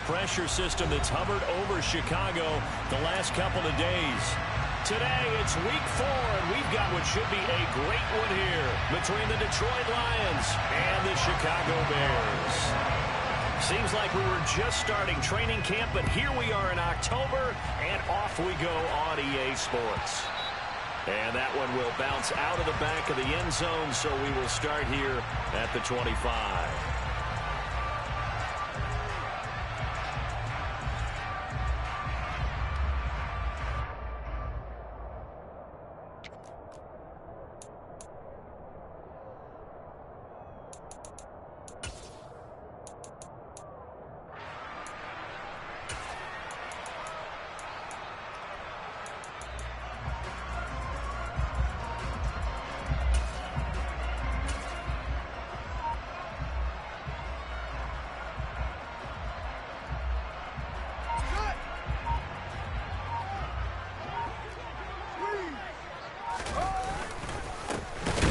pressure system that's hovered over Chicago the last couple of days. Today, it's week 4, and we've got what should be a great one here between the Detroit Lions and the Chicago Bears. Seems like we were just starting training camp, but here we are in October, and off we go on EA Sports. And that one will bounce out of the back of the end zone, so we will start here at the 25.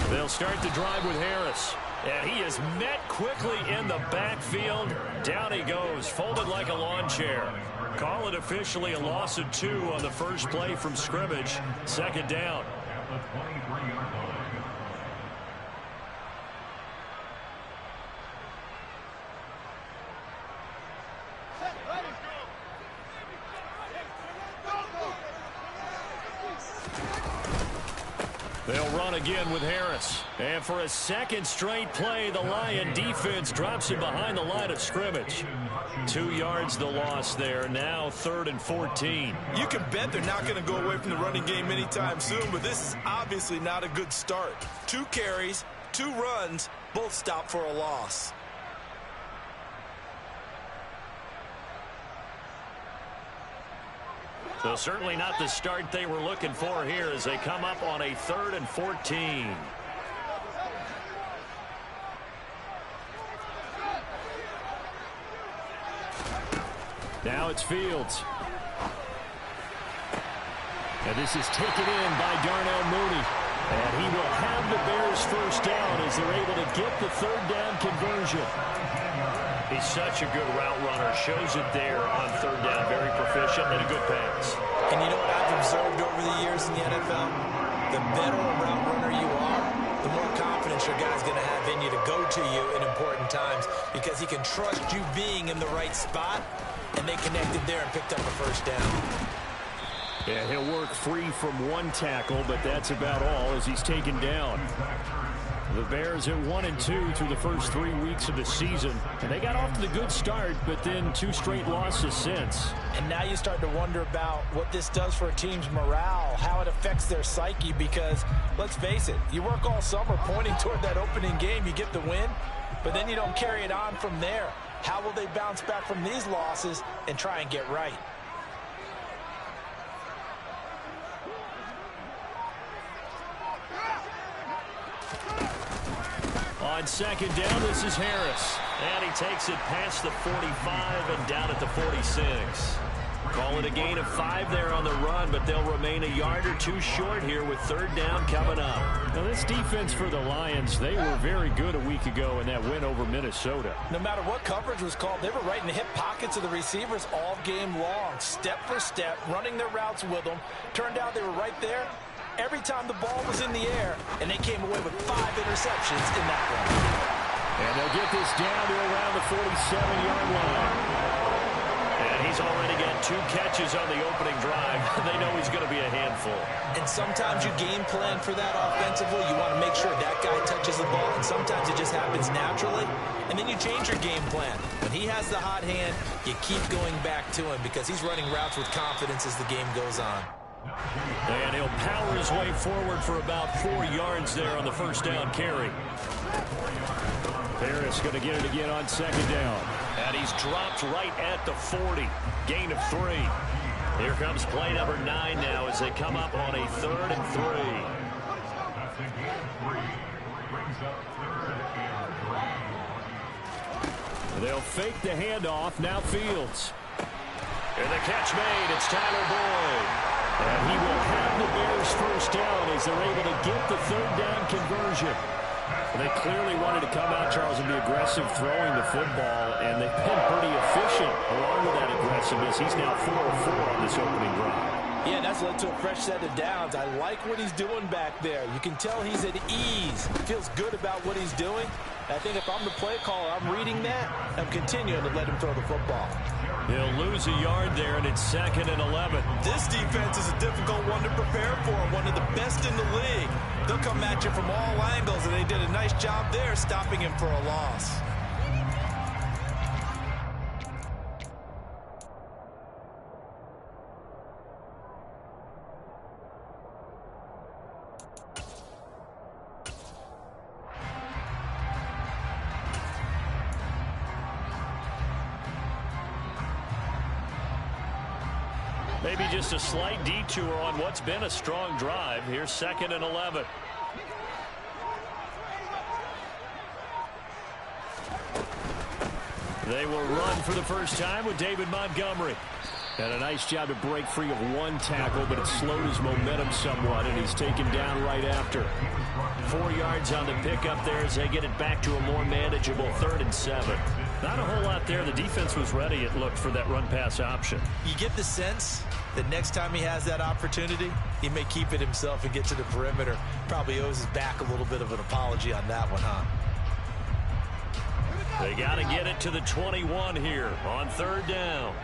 They'll start the drive with Harris. And he is met quickly in the backfield. Down he goes, folded like a lawn chair. Call it officially a loss of 2 on the first play from scrimmage. Second down. They'll run again with Harris. And for a second straight play, the Lion defense drops him behind the line of scrimmage. 2 yards the loss there. Now 3rd and 14. You can bet they're not going to go away from the running game anytime soon, but this is obviously not a good start. 2 carries, 2 runs, both stopped for a loss. So certainly not the start they were looking for here as they come up on a 3rd and 14. Now it's Fields. And this is taken in by Darnell Mooney. And he will have the Bears first down as they're able to get the 3rd down conversion. He's such a good route runner. Shows it there on 3rd down. Very proficient and a good pass. And you know what I've observed over the years in the NFL? The better a route runner you are, the more confidence your guy's going to have in you to go to you in important times because he can trust you being in the right spot, and they connected there and picked up a first down. Yeah, he'll work free from 1 tackle, but that's about all as he's taken down. The Bears at 1-2 through the first 3 weeks of the season. And they got off to the good start, but then 2 straight losses since. And now you start to wonder about what this does for a team's morale, how it affects their psyche, because let's face it, you work all summer pointing toward that opening game, you get the win, but then you don't carry it on from there. How will they bounce back from these losses and try and get right? On 2nd down, this is Harris. And he takes it past the 45 and down at the 46. Call it a gain of 5 there on the run, but they'll remain a yard or 2 short here with 3rd down coming up. Now this defense for the Lions, they were very good a week ago in that win over Minnesota. No matter what coverage was called, they were right in the hip pockets of the receivers all game long, step for step, running their routes with them. Turned out they were right there every time the ball was in the air, and they came away with 5 interceptions in that one. And they'll get this down to around the 47-yard line. And he's already got 2 catches on the opening drive. They know he's going to be a handful. And sometimes you game plan for that offensively. You want to make sure that guy touches the ball, and sometimes it just happens naturally. And then you change your game plan. When he has the hot hand, you keep going back to him because he's running routes with confidence as the game goes on. And he'll power his way forward for about 4 yards there on the first down carry. Harris going to get it again on 2nd down. And he's dropped right at the 40. Gain of 3. Here comes play number 9 now as they come up on a 3rd and 3. They'll fake the handoff. Now Fields. And the catch made. It's Tyler Boyd. And he will have the Bears first down as they're able to get the 3rd down conversion. They clearly wanted to come out, Charles, and be aggressive throwing the football, and they've been pretty efficient along with explosiveness. He's now 4 of 4 on this opening drive. Yeah, that's led to a fresh set of downs. I like what he's doing back there. You can tell he's at ease. Feels good about what he's doing. I think if I'm the play caller, I'm reading that. I'm continuing to let him throw the football. He'll lose a yard there, and it's 2nd and 11. This defense is a difficult one to prepare for, one of the best in the league. They'll come at you from all angles, and they did a nice job there stopping him for a loss. Maybe just a slight detour on what's been a strong drive. Here's 2nd and 11. They will run for the first time with David Montgomery. And a nice job to break free of one tackle, but it slowed his momentum somewhat, and he's taken down right after. 4 yards on the pickup there as they get it back to a more manageable 3rd and 7. Not a whole lot there. The defense was ready, it looked, for that run-pass option. You get the sense that next time he has that opportunity, he may keep it himself and get to the perimeter. Probably owes his back a little bit of an apology on that one, huh? They got to get it to the 21 here on 3rd down.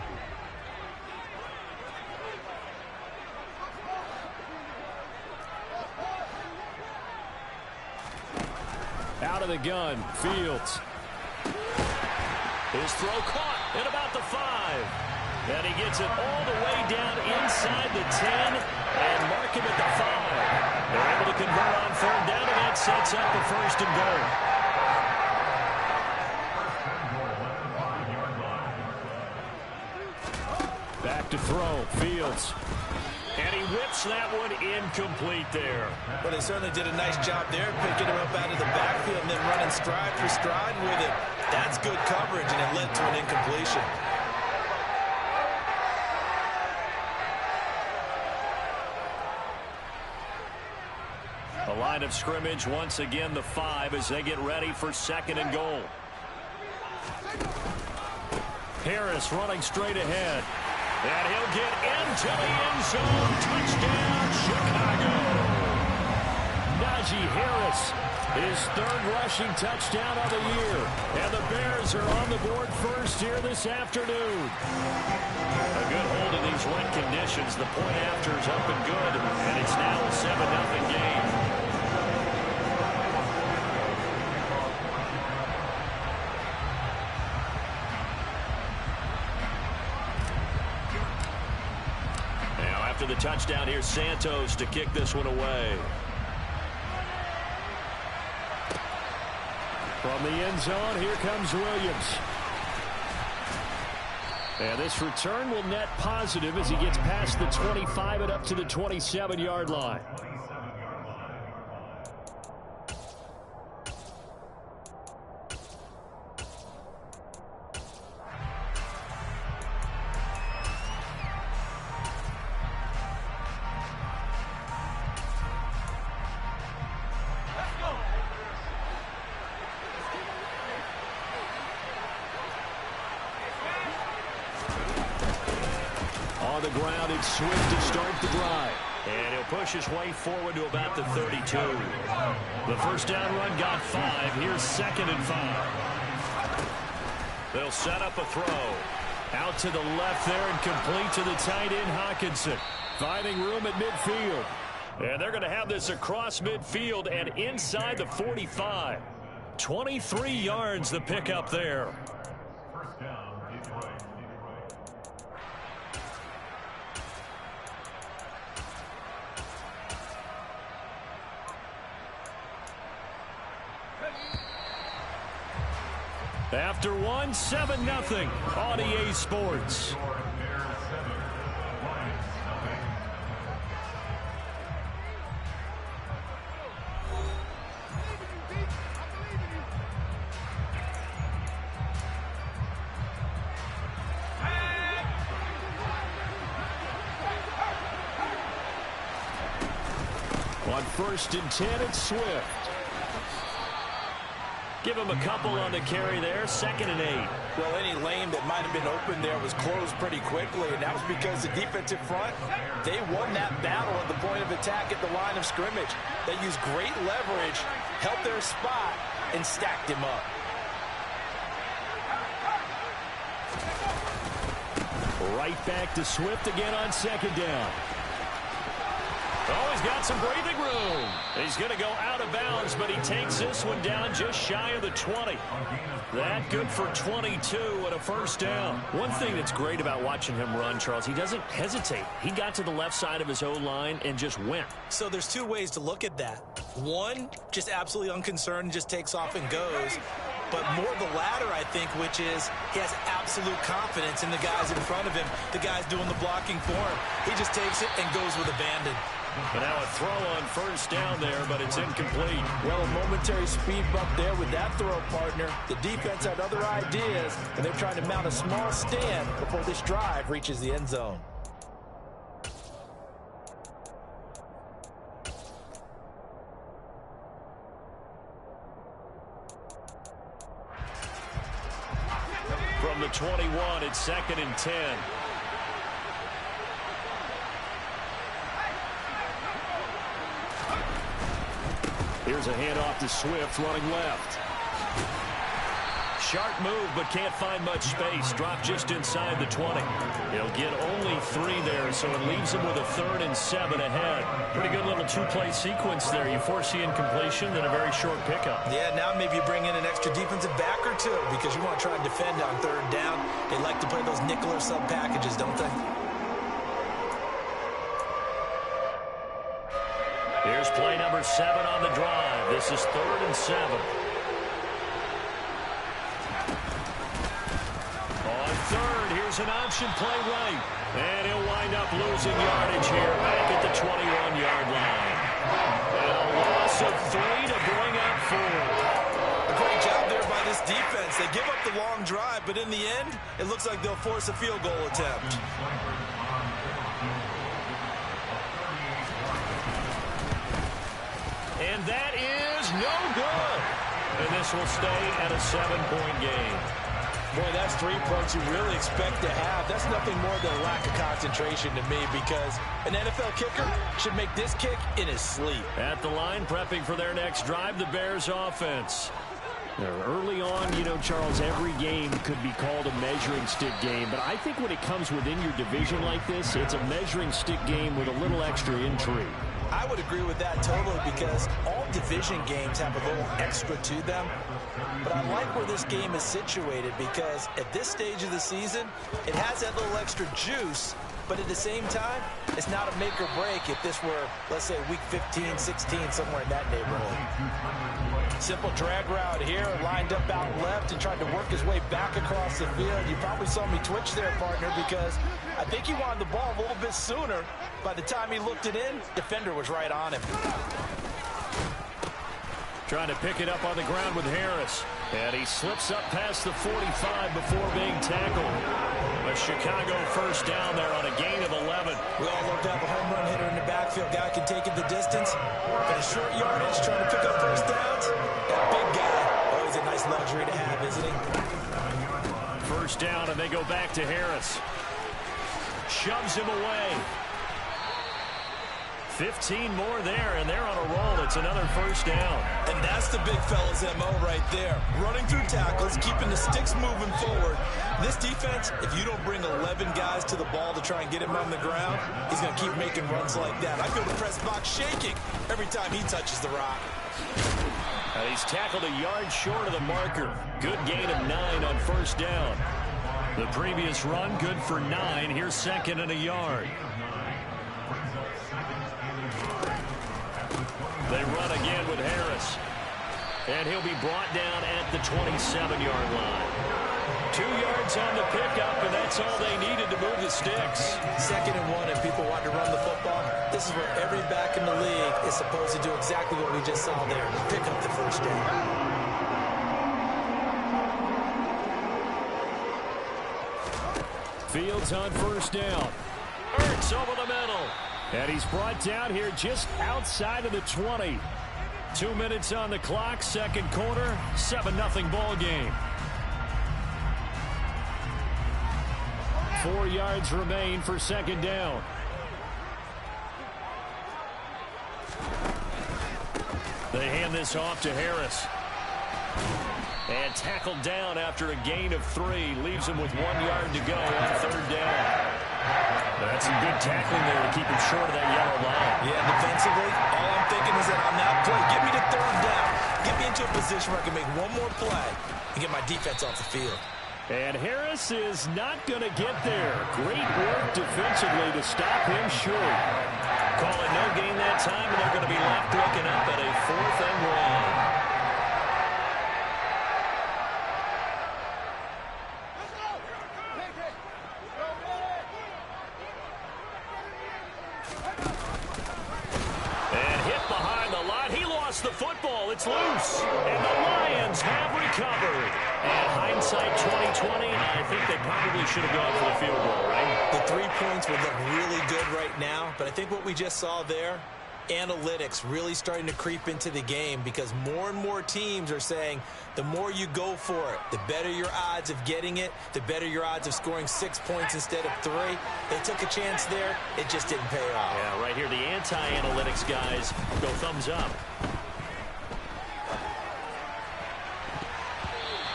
Out of the gun, Fields. His throw caught at about the 5. And he gets it all the way down inside the 10 and mark him at the 5. They're able to convert on 3rd down, and that sets up the 1st and goal. Back to throw, Fields. And he whips that one incomplete there. But they certainly did a nice job there, picking him up out of the backfield and then running stride for stride with it. That's good coverage, and it led to an incompletion. The line of scrimmage, once again, the 5 as they get ready for 2nd and goal. Harris running straight ahead. And he'll get into the end zone. Touchdown, Chicago. Najee Harris, his 3rd rushing touchdown of the year. And the Bears are on the board first here this afternoon. A good hold in these wet conditions. The point after is up and good. And it's now a 7-0 game. The touchdown here, Santos to kick this one away. From the end zone, here comes Williams. And this return will net positive as he gets past the 25 and up to the 27-yard line. The ground, it's Swift to start the drive. And he'll push his way forward to about the 32. The first down run got 5. Here's 2nd and 5. They'll set up a throw. Out to the left there and complete to the tight end, Hawkinson. Finding room at midfield. And they're going to have this across midfield and inside the 45. 23 yards the pickup there. After one, 7-0 on EA Sports. On 1st and 10, it's Swift. Give him a couple on the carry there, 2nd and 8. Well, any lane that might have been open there was closed pretty quickly, and that was because the defensive front, they won that battle at the point of attack at the line of scrimmage. They used great leverage, held their spot, and stacked him up. Right back to Swift again on 2nd down. Oh, he's got some breathing room. He's going to go out of bounds, but he takes this one down just shy of the 20. That good for 22 and a first down. One thing that's great about watching him run, Charles, he doesn't hesitate. He got to the left side of his O-line and just went. So there's two ways to look at that. One, just absolutely unconcerned, just takes off and goes. But more the latter, I think, which is he has absolute confidence in the guys in front of him, the guys doing the blocking for him. He just takes it and goes with abandon. And now a throw on first down there, but it's incomplete. Well, a momentary speed bump there with that throw, partner. The defense had other ideas, and they're trying to mount a small stand before this drive reaches the end zone. From the 21, it's 2nd and 10. Here's a handoff to Swift running left. Sharp move, but can't find much space. Dropped just inside the 20. He'll get only 3 there, so it leaves him with a 3rd and 7 ahead. Pretty good little two-play sequence there. You force the incompletion, then a very short pickup. Yeah, now maybe you bring in an extra defensive back or two because you want to try and defend on 3rd down. They like to play those nickel or sub packages, don't they? Here's play number 7 on the drive. This is 3rd and 7. On 3rd, here's an option play right. And he'll wind up losing yardage here back at the 21-yard line. And a loss of 3 to bring up 4. A great job there by this defense. They give up the long drive, but in the end, it looks like they'll force a field goal attempt. And that is no good. And this will stay at a 7-point game. Boy, that's 3 points you really expect to have. That's nothing more than a lack of concentration to me because an NFL kicker should make this kick in his sleep. At the line, prepping for their next drive, the Bears offense. Early on, you know, Charles, every game could be called a measuring stick game. But I think when it comes within your division like this, it's a measuring stick game with a little extra intrigue. I would agree with that totally because all division games have a little extra to them. But I like where this game is situated because at this stage of the season, it has that little extra juice. But at the same time, it's not a make or break if this were, let's say, week 15, 16, somewhere in that neighborhood. Simple drag route here, lined up out left and tried to work his way back across the field. You probably saw me twitch there, partner, because I think he wanted the ball a little bit sooner. By the time he looked it in, defender was right on him. Trying to pick it up on the ground with Harris. And he slips up past the 45 before being tackled. A Chicago first down there on a gain of 11. We all love to have a home run hitter in the backfield. Guy can take it the distance. Got a short yardage, trying to pick up first downs. That big guy, always a nice luxury to have, isn't he? First down, and they go back to Harris. Shoves him away. 15 more there, and they're on a roll. It's another first down. And that's the big fella's MO right there. Running through tackles, keeping the sticks moving forward. This defense, if you don't bring 11 guys to the ball to try and get him on the ground, he's going to keep making runs like that. I feel the press box shaking every time he touches the rock. And he's tackled a yard short of the marker. Good gain of 9 on first down. The previous run, good for 9. Here's second and a yard. They run again with Harris. And he'll be brought down at the 27-yard line. 2 yards on the pickup, and that's all they needed to move the sticks. 2nd and 1, and people want to run the football. This is where every back in the league is supposed to do exactly what we just saw there. Pick up the first down. Fields on first down. Ertz over the middle. And he's brought down here just outside of the 20. 2 minutes on the clock, second quarter, 7-0 ball game. 4 yards remain for second down. They hand this off to Harris. And tackled down after a gain of 3. Leaves him with 1 yard to go on third down. That's some good tackling there to keep him short of that yellow line. Yeah, defensively, all I'm thinking is that on that play, get me to third down. Get me into a position where I can make one more play and get my defense off the field. And Harris is not going to get there. Great work defensively to stop him short. Call it no gain that time, and they're going to be left looking up at a 4th and 1. The football, it's loose, and the Lions have recovered. And hindsight 2020, I think they probably should have gone for the field goal, right? The 3 points would look really good right now, but I think what we just saw there, analytics really starting to creep into the game because more and more teams are saying the more you go for it, the better your odds of getting it, the better your odds of scoring 6 points instead of 3. They took a chance there. It just didn't pay off. Yeah, right here, the anti-analytics guys go thumbs up.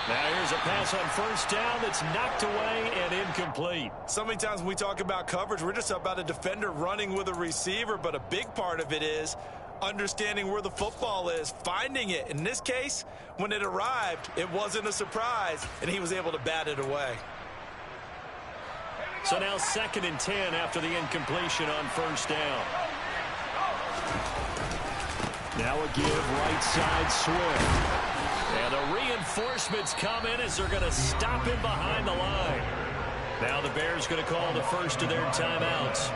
Now here's a pass on first down that's knocked away and incomplete. So many times when we talk about coverage, we're just about a defender running with a receiver, but a big part of it is understanding where the football is, finding it. In this case, when it arrived, it wasn't a surprise, and he was able to bat it away. So now 2nd and 10 after the incompletion on first down. Now a give right side Swift. And the reinforcements come in as they're going to him behind the line. Now the Bears going to call the first of their timeouts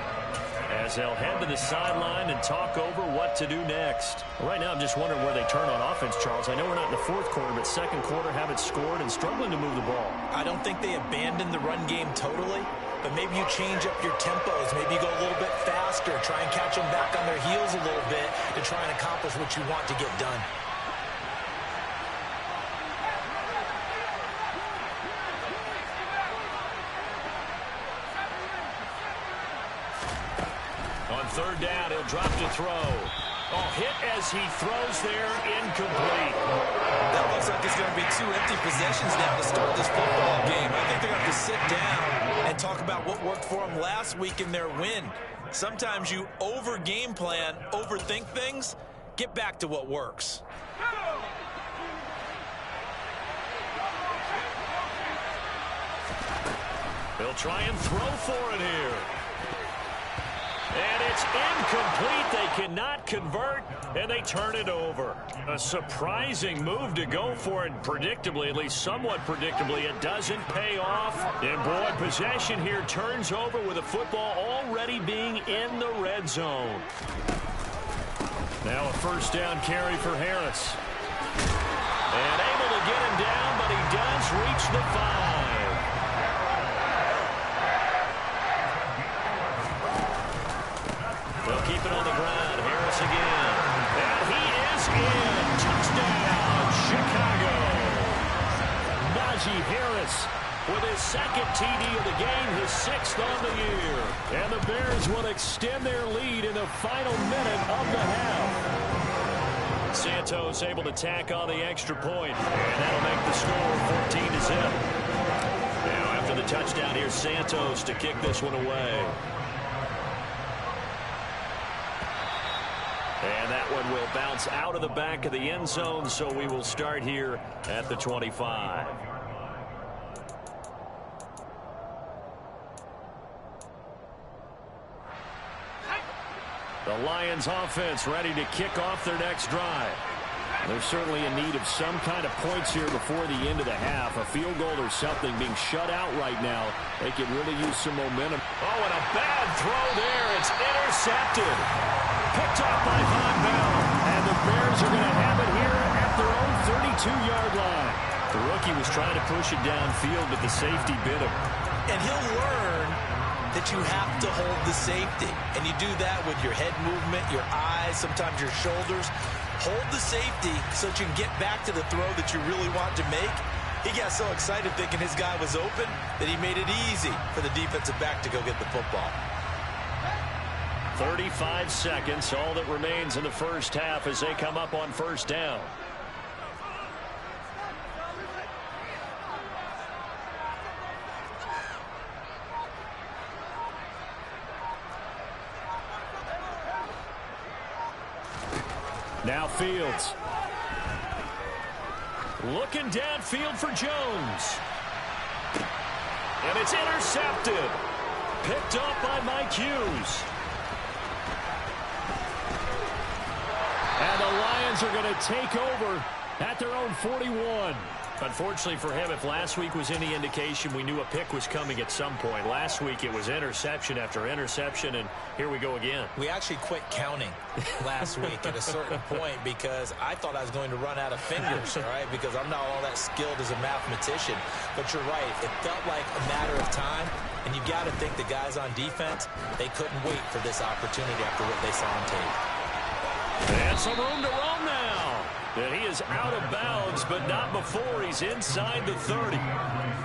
as they'll head to the sideline and talk over what to do next. Right now I'm just wondering where they turn on offense, Charles. I know we're not in the 4th quarter, but second quarter haven't scored and struggling to move the ball. I don't think they abandoned the run game totally, but maybe you change up your tempos. Maybe you go a little bit faster, try and catch them back on their heels a little bit to try and accomplish what you want to get done. Third down, he'll drop to throw. Oh, hit as he throws there, incomplete. That looks like it's going to be 2 empty possessions now to start this football game. I think they're going to have to sit down and talk about what worked for them last week in their win. Sometimes you over-game plan, overthink things. Get back to what works. They'll try and throw for it here. And it's incomplete. They cannot convert, and they turn it over. A surprising move to go for it. Predictably, at least somewhat predictably, it doesn't pay off. And, boy, possession here turns over with the football already being in the red zone. Now a first down carry for Harris. And able to get him down, but he does reach the 5. They'll keep it on the ground. Harris again. And he is in. Touchdown, Chicago. Najee Harris with his 2nd TD of the game, his 6th on the year. And the Bears will extend their lead in the final minute of the half. Santos able to tack on the extra point, and that'll make the score 14-0. Now after the touchdown, here's Santos to kick this one away. And that one will bounce out of the back of the end zone, so we will start here at the 25. The Lions offense ready to kick off their next drive. They're certainly in need of some kind of points here before the end of the half. A field goal or something being shut out right now. They could really use some momentum. Oh, and a bad throw there. It's intercepted. Picked off by Von Bell. And the Bears are going to have it here at their own 32-yard line. The rookie was trying to push it downfield, but the safety bit him. And he'll learn that but you have to hold the safety. And you do that with your head movement, your eyes, sometimes your shoulders. Hold the safety so that you can get back to the throw that you really want to make. He got so excited thinking his guy was open that he made it easy for the defensive back to go get the football. 35 seconds, all that remains in the first half as they come up on first down. Now Fields. Looking downfield for Jones. And it's intercepted. Picked up by Mike Hughes. And the Lions are going to take over at their own 41. Unfortunately for him, if last week was any indication, we knew a pick was coming at some point. Last week it was interception after interception, and here we go again. We actually quit counting last week at a certain point because I thought I was going to run out of fingers, all right, because I'm not all that skilled as a mathematician. But you're right. It felt like a matter of time, and you got to think the guys on defense, they couldn't wait for this opportunity after what they saw on tape. And some room to roam now. And he is out of bounds, but not before he's inside the 30.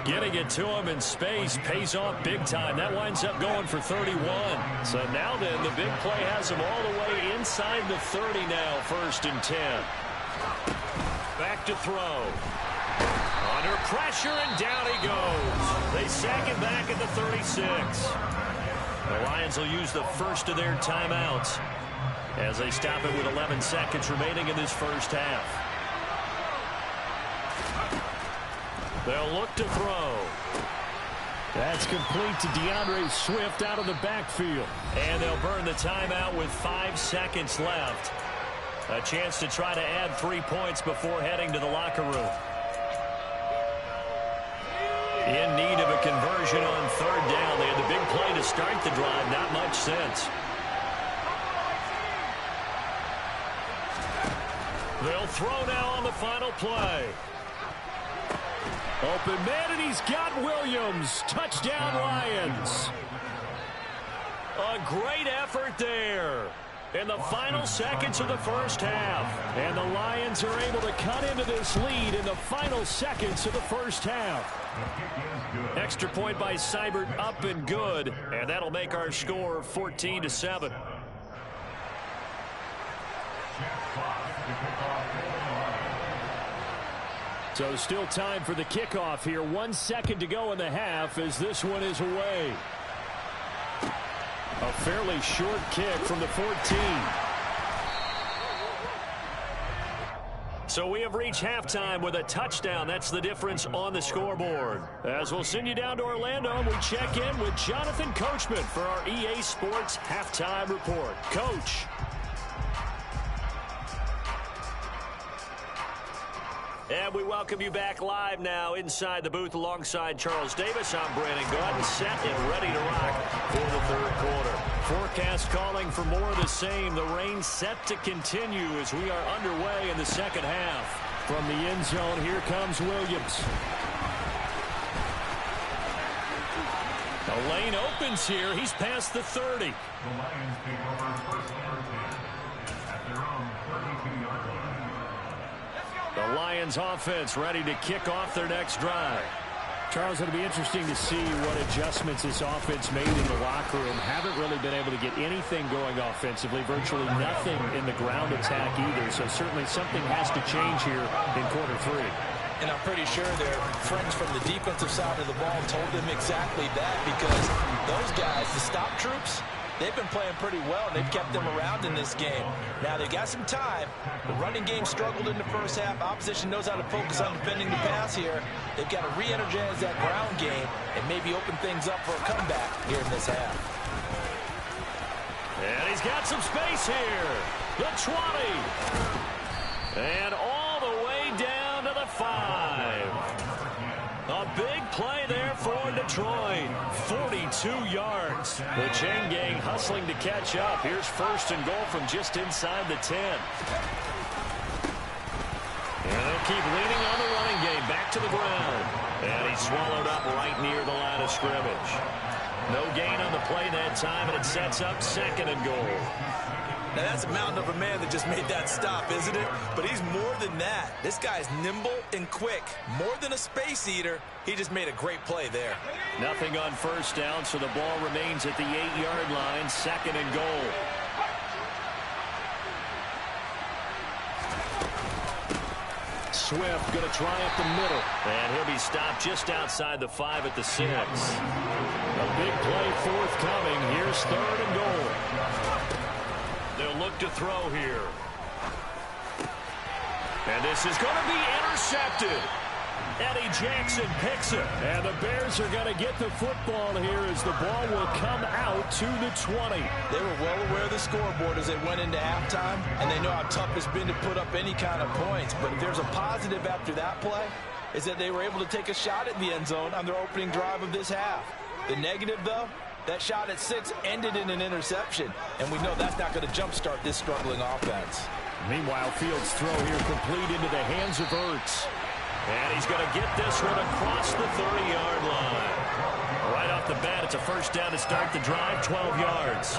Getting it to him in space pays off big time. That winds up going for 31. So now then, the big play has him all the way inside the 30 now, 1st and 10. Back to throw. Under pressure, and down he goes. They sack him back at the 36. The Lions will use the first of their timeouts as they stop it with 11 seconds remaining in this first half. They'll look to throw. That's complete to DeAndre Swift out of the backfield. And they'll burn the timeout with 5 seconds left. A chance to try to add 3 points before heading to the locker room. In need of a conversion on 3rd down. They had the big play to start the drive. Not much sense. They'll throw now on the final play. Open man, and he's got Williams. Touchdown, Lions. A great effort there in the final seconds of the first half. And the Lions are able to cut into this lead in the final seconds of the first half. Extra point by Seibert, up and good. And that'll make our score 14-7. So still time for the kickoff here. 1 second to go in the half as this one is away. A fairly short kick from the 14. So we have reached halftime with a touchdown. That's the difference on the scoreboard. As we'll send you down to Orlando, and we check in with Jonathan Coachman for our EA Sports Halftime Report. Coach. And we welcome you back live now inside the booth alongside Charles Davis. I'm Brandon Gordon, set and ready to rock for the 3rd quarter. Forecast calling for more of the same. The rain set to continue as we are underway in the second half. From the end zone, here comes Williams. The lane opens here. He's past the 30. The Lions take over first and 10 at their own 32-yard line. The Lions offense ready to kick off their next drive. Charles, it'll be interesting to see what adjustments this offense made in the locker room. Haven't really been able to get anything going offensively. Virtually nothing in the ground attack either. So certainly something has to change here in quarter 3. And I'm pretty sure their friends from the defensive side of the ball told them exactly that, because those guys, the stop troops, they've been playing pretty well. They've kept them around in this game. Now, they got some time. The running game struggled in the first half. Opposition knows how to focus on defending the pass here. They've got to re-energize that ground game and maybe open things up for a comeback here in this half. And he's got some space here. The 20. And all the way down to the 5. A big play there for Detroit. 42 yards. The chain gang hustling to catch up. Here's 1st and goal from just inside the 10. And they'll keep leaning on the running game. Back to the ground. And he's swallowed up right near the line of scrimmage. No gain on the play that time, and it sets up 2nd and goal. Now, that's a mountain of a man that just made that stop, isn't it? But he's more than that. This guy's nimble and quick. More than a space eater. He just made a great play there. Nothing on 1st down, so the ball remains at the 8-yard line, 2nd and goal. Swift going to try up the middle. And he'll be stopped just outside the 5 at the 6. A big play forthcoming. Here's 3rd and goal. They'll look to throw here. And this is going to be intercepted. Eddie Jackson picks it. And the Bears are going to get the football here as the ball will come out to the 20. They were well aware of the scoreboard as they went into halftime, and they know how tough it's been to put up any kind of points. But if there's a positive after that play, is that they were able to take a shot at the end zone on their opening drive of this half. The negative, though, that shot at 6 ended in an interception, and we know that's not going to jumpstart this struggling offense. Meanwhile, Fields' throw here complete into the hands of Ertz. And he's going to get this one across the 30-yard line. Right off the bat, it's a 1st down to start the drive, 12 yards.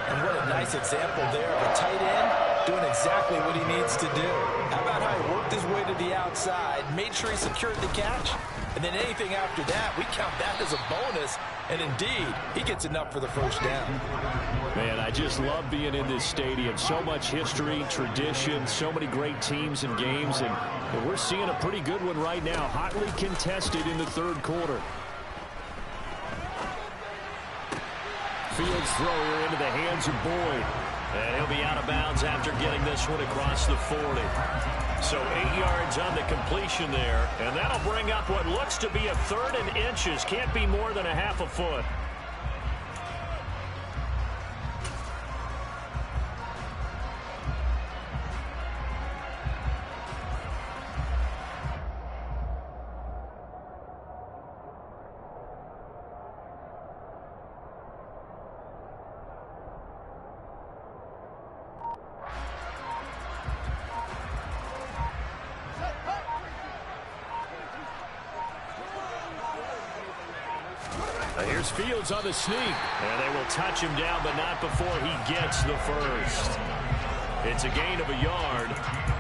And what a nice example there of a tight end doing exactly what he needs to do. How about how he worked his way to the outside, made sure he secured the catch, and then anything after that, we count that as a bonus. And indeed, he gets enough for the 1st down. Man, I just love being in this stadium. So much history, tradition, so many great teams and games, and we're seeing a pretty good one right now, hotly contested in the 3rd quarter. Fields throw here into the hands of Boyd. And he'll be out of bounds after getting this one across the 40. So 8 yards on the completion there. And that'll bring up what looks to be a 3rd and inches. Can't be more than a half a foot. Here's Fields on the sneak. And they will touch him down, but not before he gets the 1st. It's a gain of a yard,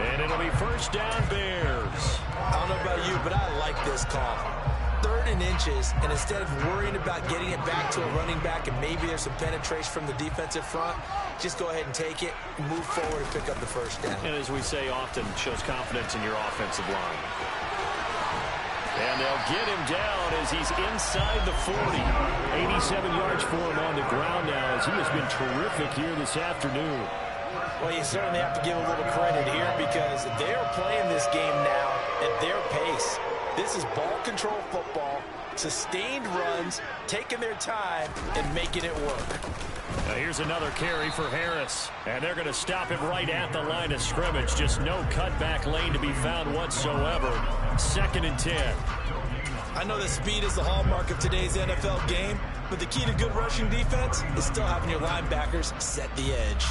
and it'll be 1st down Bears. I don't know about you, but I like this call. 3rd and inches, and instead of worrying about getting it back to a running back and maybe there's some penetration from the defensive front, just go ahead and take it, move forward, and pick up the 1st down. And as we say often, shows confidence in your offensive line. And they'll get him down as he's inside the 40. 87 yards for him on the ground now as he has been terrific here this afternoon. Well, you certainly have to give a little credit here because they're playing this game now at their pace. This is ball control football, sustained runs, taking their time, and making it work. Now here's another carry for Harris. And they're going to stop him right at the line of scrimmage. Just no cutback lane to be found whatsoever. 2nd and 10. I know that speed is the hallmark of today's NFL game, but the key to good rushing defense is still having your linebackers set the edge.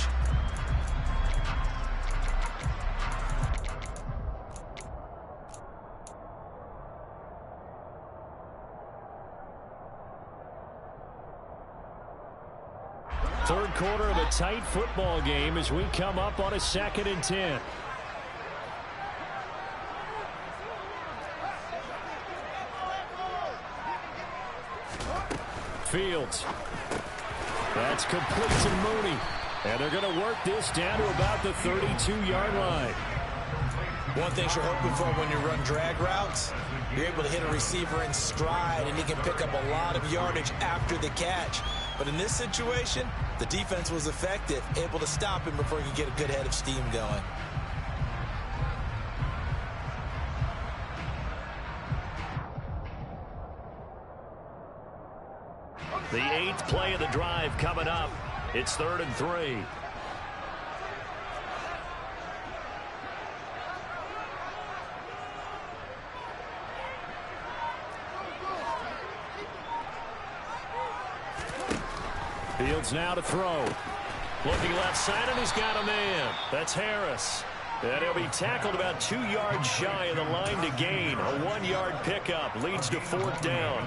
Third quarter of a tight football game as we come up on a 2nd and 10. Fields. That's complete to Mooney. And they're going to work this down to about the 32-yard line. One thing you're hoping for when you run drag routes, you're able to hit a receiver in stride, and he can pick up a lot of yardage after the catch. But in this situation, the defense was effective, able to stop him before he could get a good head of steam going. The 8th play of the drive coming up. It's 3rd and 3. Fields now to throw. Looking left side, and he's got a man. That's Harris. And he'll be tackled about 2 yards shy of the line to gain. A 1-yard pickup leads to 4th down.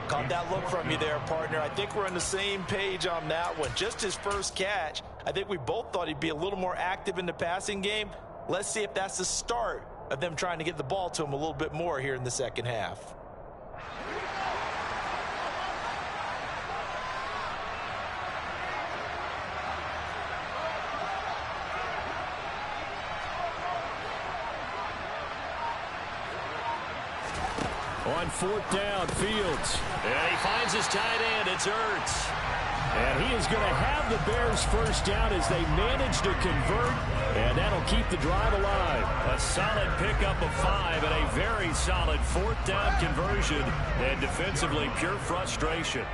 Caught that look from you there, partner. I think we're on the same page on that one. Just his first catch, I think we both thought he'd be a little more active in the passing game. Let's see if that's the start of them trying to get the ball to him a little bit more here in the second half. On fourth down, Fields. And he finds his tight end. It's Ertz. And he is going to have the Bears first down as they manage to convert. And that'll keep the drive alive. A solid pickup of 5 and a very solid fourth down conversion. And defensively, pure frustration.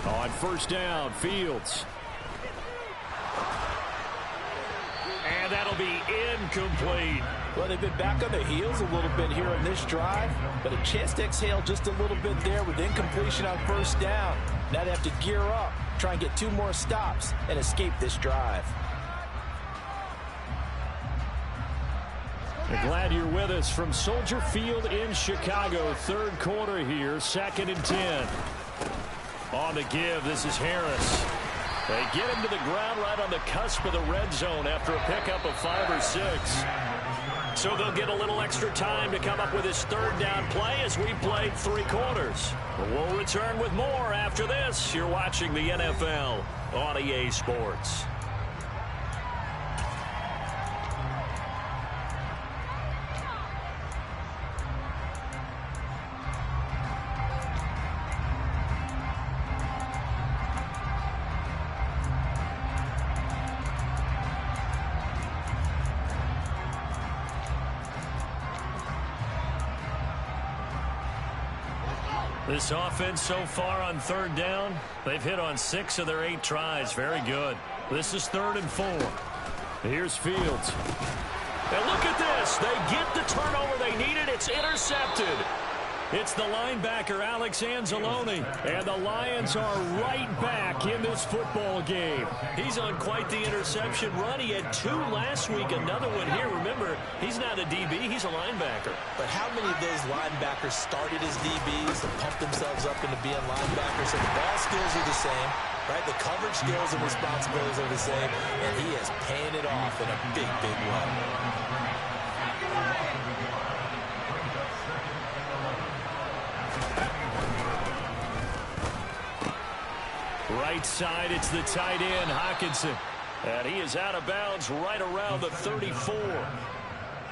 On first down, Fields. And that'll be incomplete. Well, they've been back on their heels a little bit here on this drive, but a chance to exhale just a little bit there with incompletion on first down. Now they have to gear up, try and get 2 more stops, and escape this drive. We're glad you're with us from Soldier Field in Chicago. Third quarter here, 2nd and 10. On the give, this is Harris. They get him to the ground right on the cusp of the red zone after a pickup of 5 or 6. So they'll get a little extra time to come up with his third down play as we played 3 quarters. We'll return with more after this. You're watching the NFL on EA Sports. This offense so far on third down, they've hit on 6 of their 8 tries. Very good. This is 3rd and 4. Here's Fields. And look at this. They get the turnover they needed. It's intercepted. It's the linebacker, Alex Anzalone. And the Lions are right back in this football game. He's on quite the interception run. He had 2 last week, another one here. Remember, he's not a DB, he's a linebacker. But how many of those linebackers started as DBs and pumped themselves up into being linebackers? So the ball skills are the same, right? The coverage skills and responsibilities are the same, and he is paying it off in a big, big way. Right side, it's the tight end, Hockenson. And he is out of bounds right around the 34.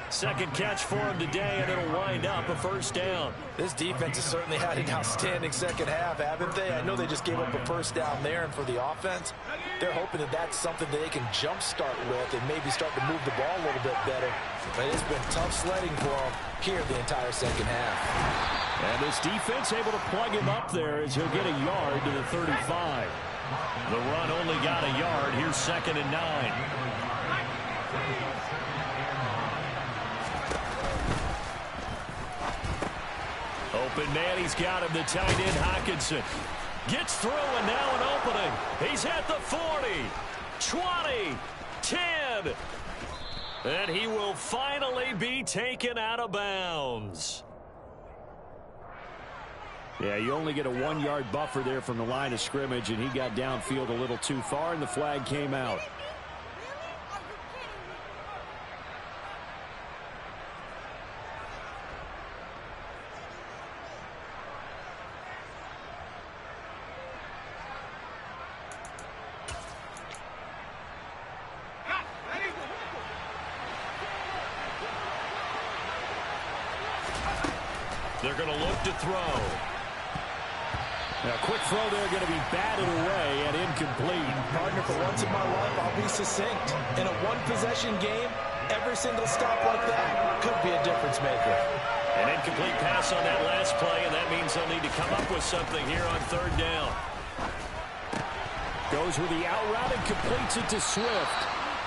Second catch for him today, and it'll wind up a first down. This defense has certainly had an outstanding second half, haven't they? I know they just gave up a first down there, and for the offense, they're hoping that that's something that they can jumpstart with and maybe start to move the ball a little bit better. But it's been tough sledding for them here the entire second half. And this defense able to plug him up there as he'll get a yard to the 35. The run only got a yard. Here's 2nd and 9. Open man, he's got him, the tight end, Hockenson. Gets through, and now an opening. He's at the 40, 20, 10. And he will finally be taken out of bounds. Yeah, you only get a 1-yard buffer there from the line of scrimmage, and he got downfield a little too far, and the flag came out. They're going to look to throw. Now, quick throw there, going to be batted away and incomplete. Partner, for once in my life, I'll be succinct. In a one-possession game, every single stop like that could be a difference maker. An incomplete pass on that last play, and that means they'll need to come up with something here on third down. Goes with the out route and completes it to Swift.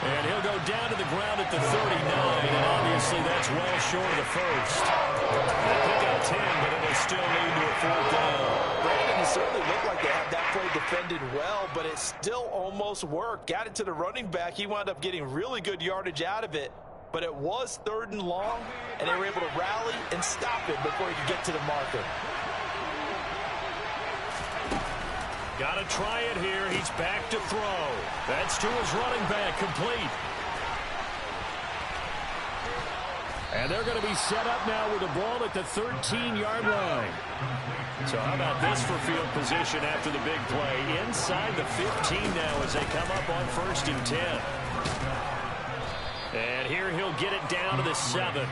And he'll go down to the ground at the 39, and obviously that's well short of the first. They pick up 10, but it'll still lead to a 4th down. Brandon, it certainly looked like they had that play defended well, but it still almost worked. Got it to the running back. He wound up getting really good yardage out of it, but it was 3rd and long, and they were able to rally and stop it before he could get to the marker. Got to try it here. He's back to throw. That's to his running back, complete. And they're going to be set up now with the ball at the 13-yard line. So how about this for field position after the big play? Inside the 15 now as they come up on 1st and 10. And here he'll get it down to the 7.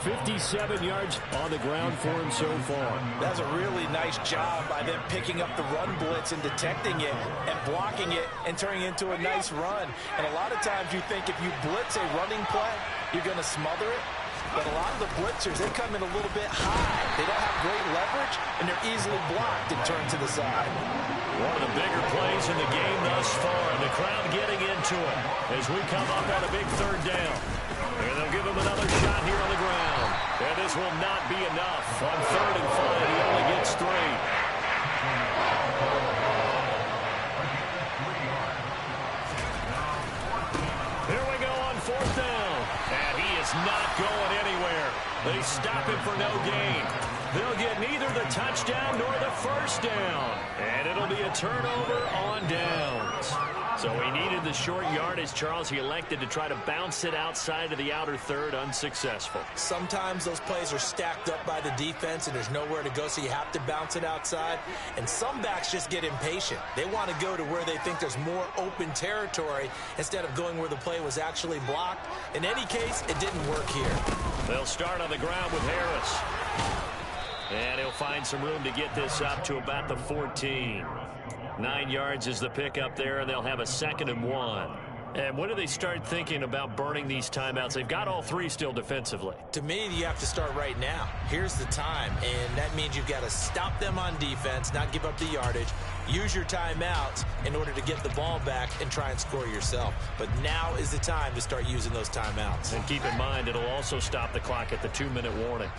57 yards on the ground for him so far. That's a really nice job by them picking up the run blitz and detecting it and blocking it and turning it into a nice run. And a lot of times you think if you blitz a running play, you're going to smother it. But a lot of the blitzers, they come in a little bit high. They don't have great leverage, and they're easily blocked and turned to the side. One of the bigger plays in the game thus far, and the crowd getting into it as we come up on a big 3rd down. And they'll give him another shot here on the ground. And this will not be enough. On 3rd and 5, he only gets 3. Here we go on 4th down. And he is not going anywhere. They stop him for no gain. They'll get neither the touchdown nor the 1st down. And it'll be a turnover on downs. So he needed the short yardage, Charles. He elected to try to bounce it outside of the outer 3rd, unsuccessful. Sometimes those plays are stacked up by the defense and there's nowhere to go, so you have to bounce it outside. And some backs just get impatient. They want to go to where they think there's more open territory instead of going where the play was actually blocked. In any case, it didn't work here. They'll start on the ground with Harris. And he'll find some room to get this up to about the 14. 9 yards is the pickup there, and they'll have a 2nd and 1. And when do they start thinking about burning these timeouts? They've got all 3 still defensively. To me, you have to start right now. Here's the time, and that means you've got to stop them on defense, not give up the yardage, use your timeouts in order to get the ball back and try and score yourself. But now is the time to start using those timeouts. And keep in mind, it'll also stop the clock at the 2-minute warning.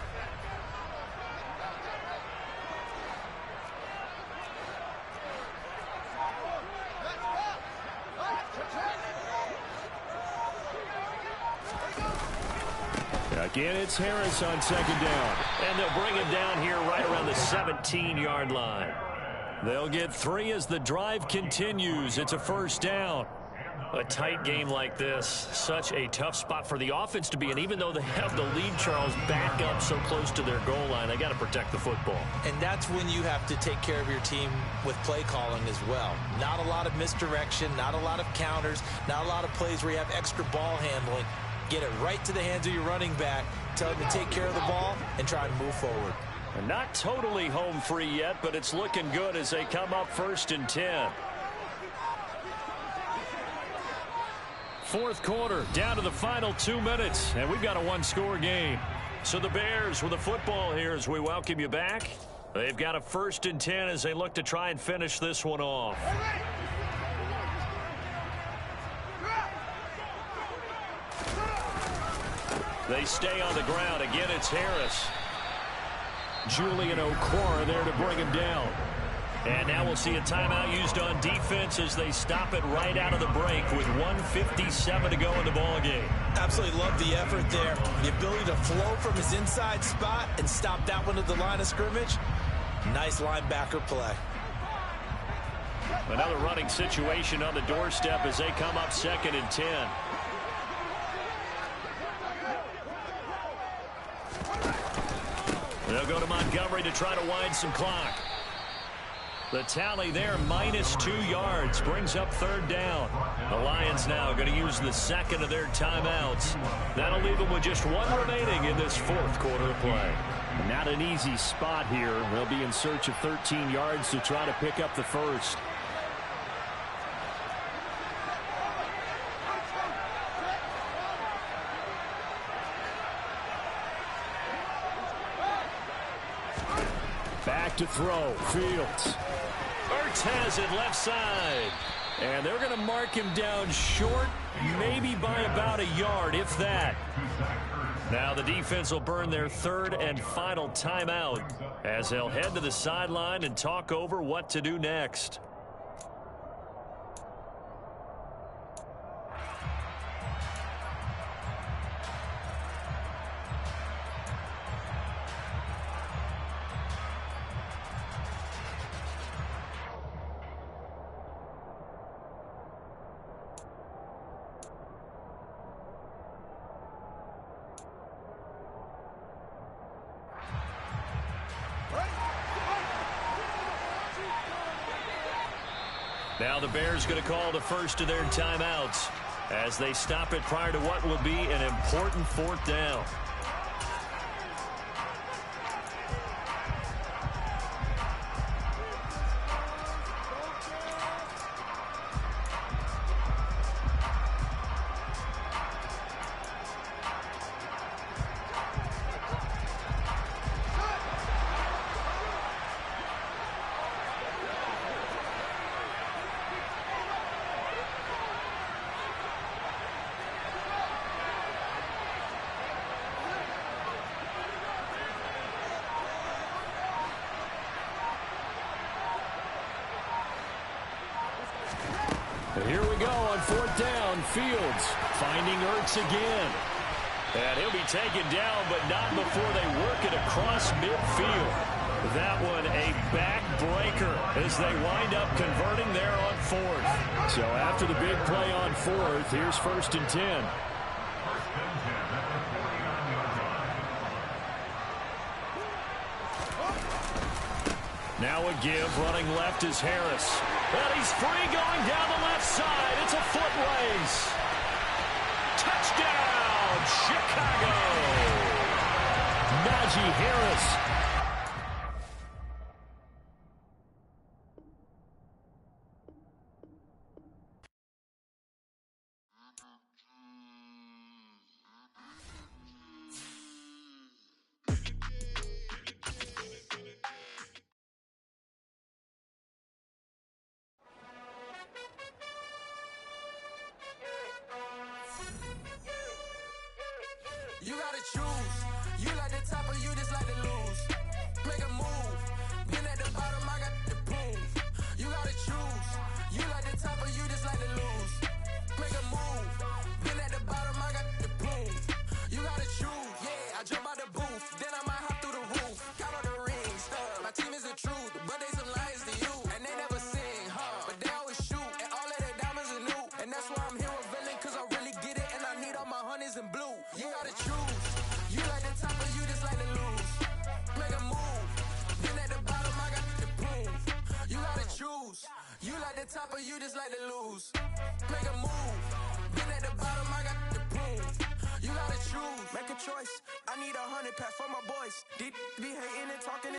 Again, it's Harris on 2nd down. And they'll bring him down here right around the 17-yard line. They'll get 3 as the drive continues. It's a 1st down. A tight game like this, such a tough spot for the offense to be in. Even though they have the lead, Charles, back up so close to their goal line, they got to protect the football. And that's when you have to take care of your team with play calling as well. Not a lot of misdirection, not a lot of counters, not a lot of plays where you have extra ball handling. Get it right to the hands of your running back, tell him to take care of the ball, and try and move forward. And not totally home free yet, but it's looking good as they come up 1st and 10. 4th quarter, down to the final 2 minutes, and we've got a 1-score game. So the Bears with the football here as we welcome you back. They've got a 1st and 10 as they look to try and finish this one off. They stay on the ground. Again, it's Harris. Julian Okwara there to bring him down. And now we'll see a timeout used on defense as they stop it right out of the break with 1:57 to go in the ballgame. Absolutely love the effort there. The ability to flow from his inside spot and stop that one at the line of scrimmage. Nice linebacker play. Another running situation on the doorstep as they come up 2nd and 10. They'll go to Montgomery to try to wind some clock. The tally there, -2 yards, brings up 3rd down. The Lions now going to use the 2nd of their timeouts. That'll leave them with just 1 remaining in this 4th quarter of play. Not an easy spot here. They'll be in search of 13 yards to try to pick up the 1st. Back to throw, Fields. Ertz has it left side. And they're going to mark him down short, maybe by about a yard, if that. Now the defense will burn their third and final timeout as they'll head to the sideline and talk over what to do next. Now the Bears going to call the first of their timeouts as they stop it prior to what will be an important fourth down. Here we go on fourth down. Fields finding Ertz again. And he'll be taken down, but not before they work it across midfield. That one a backbreaker as they wind up converting there on fourth. So after the big play on fourth, here's 1st and 10. Now a give, running left is Harris. And he's free going down the left side. It's a foot race. Touchdown, Chicago. Najee Harris. You gotta choose. You like the top or you just like to lose. Make a move. Been at the bottom, I got the proof. You gotta choose. You like the top or you just like to lose. Make a move. Been at the bottom, I got the proof. You gotta choose. Yeah, I jump out the booth. Then I might hop through the roof. Count on the rings. My team is the truth, but they some liars to you. And they never sing, but they always shoot. And all of their diamonds are new. And that's why I'm here revealing, cause I really get it. And I need all my honeys in blue. You gotta choose. You like the top or you just like to lose. Make a move. Then at the bottom, I got the proof. You gotta choose. You like the top or you just like to lose. Make a move. Then at the bottom, I got the proof. You gotta choose. Make a choice. I need 100 pack for my boys. Deep be hating and talking.